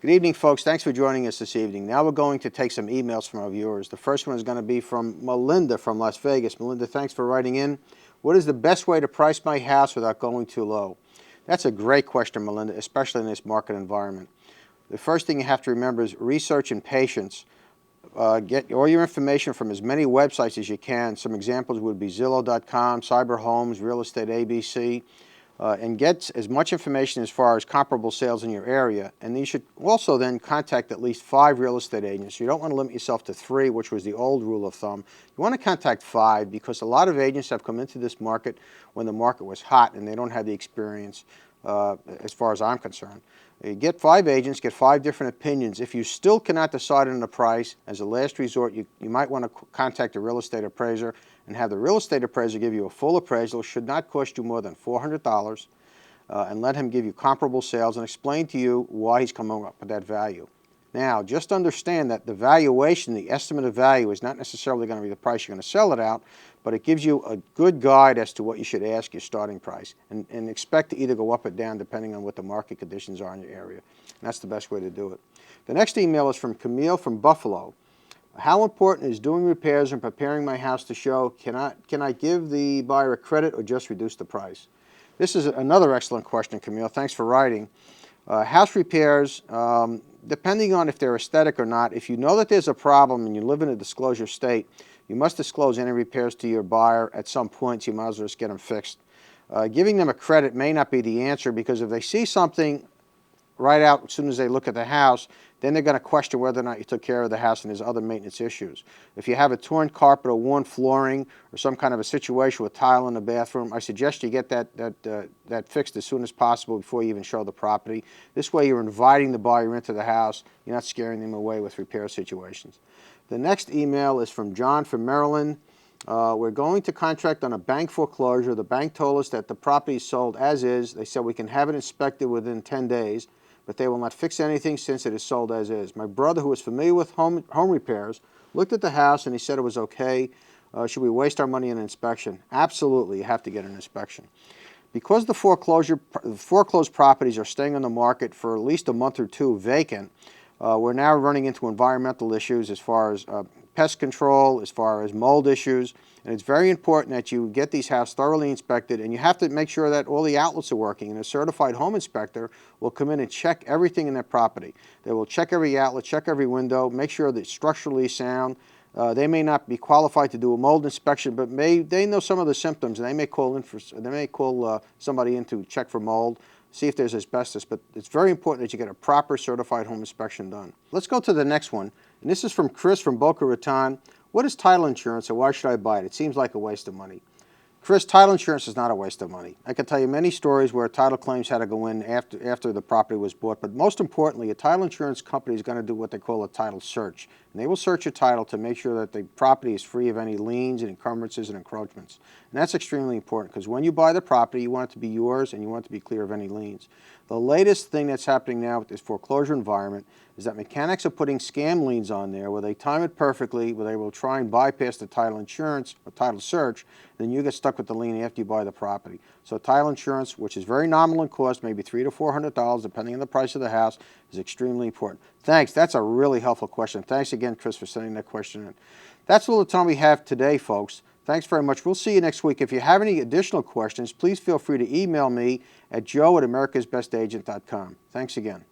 Good evening, folks. Thanks for joining us this evening. Now we're going to take some emails from our viewers. The first one is going to be from Melinda from Las Vegas. Melinda, thanks for writing in. What is the best way to price my house without going too low? That's a great question, Melinda, especially in this market environment. The first thing you have to remember is research and patience. Get all your information from as many websites as you can. Some examples would be Zillow.com, Cyber Homes, Real Estate ABC. And get as much information as far as comparable sales in your area. And you should also then contact at least 5 real estate agents. You don't want to limit yourself to 3, which was the old rule of thumb. You want to contact 5 because a lot of agents have come into this market when the market was hot and they don't have the experience as far as I'm concerned. You get 5 agents, get 5 different opinions. If you still cannot decide on the price, as a last resort, you might want to contact a real estate appraiser and have the real estate appraiser give you a full appraisal. It should not cost you more than $400, and let him give you comparable sales and explain to you why he's coming up with that value. Now, just understand that the valuation, the estimate of value, is not necessarily going to be the price you're going to sell it out, but it gives you a good guide as to what you should ask your starting price, and expect to either go up or down depending on what the market conditions are in your area. And that's the best way to do it. The next email is from Camille from Buffalo. How important is doing repairs and preparing my house to show? Can I give the buyer a credit or just reduce the price? This is another excellent question, Camille. Thanks for writing. House repairs, depending on if they're aesthetic or not, if you know that there's a problem and you live in a disclosure state, you must disclose any repairs to your buyer at some point. So you might as well just get them fixed. Giving them a credit may not be the answer, because if they see something right out as soon as they look at the house, then they're going to question whether or not you took care of the house and there's other maintenance issues. If you have a torn carpet or worn flooring or some kind of a situation with tile in the bathroom, I suggest you get that fixed as soon as possible before you even show the property. This way you're inviting the buyer into the house. You're not scaring them away with repair situations. The next email is from John from Maryland. We're going to contract on a bank foreclosure. The bank told us that the property is sold as is. They said we can have it inspected within 10 days. But they will not fix anything since it is sold as is. My brother, who is familiar with home repairs, looked at the house and he said it was okay. Should we waste our money on an inspection? Absolutely, you have to get an inspection. Because the foreclosed properties are staying on the market for at least a month or 2 vacant, we're now running into environmental issues as far as pest control, as far as mold issues, and it's very important that you get these houses thoroughly inspected, and you have to make sure that all the outlets are working, and a certified home inspector will come in and check everything in that property. They will check every outlet, check every window, make sure that it's structurally sound. They may not be qualified to do a mold inspection, but they know some of the symptoms, and they may call somebody in to check for mold, see if there's asbestos, but it's very important that you get a proper certified home inspection done. Let's go to the next one, and this is from Chris from Boca Raton. What is title insurance, and why should I buy it? It seems like a waste of money. Chris, title insurance is not a waste of money. I can tell you many stories where title claims had to go in after the property was bought, but most importantly, a title insurance company is going to do what they call a title search. And they will search your title to make sure that the property is free of any liens and encumbrances and encroachments. And that's extremely important, because when you buy the property, you want it to be yours and you want it to be clear of any liens. The latest thing that's happening now with this foreclosure environment is that mechanics are putting scam liens on there where they time it perfectly, where they will try and bypass the title insurance or title search, then you get stuck with the lien after you buy the property. So title insurance, which is very nominal in cost, maybe $300 to $400 depending on the price of the house, is extremely important. Thanks. That's a really helpful question. Thanks again, Chris, for sending that question in. That's all the time we have today, folks. Thanks very much. We'll see you next week. If you have any additional questions, please feel free to email me at joe@americasbestagent.com. Thanks again.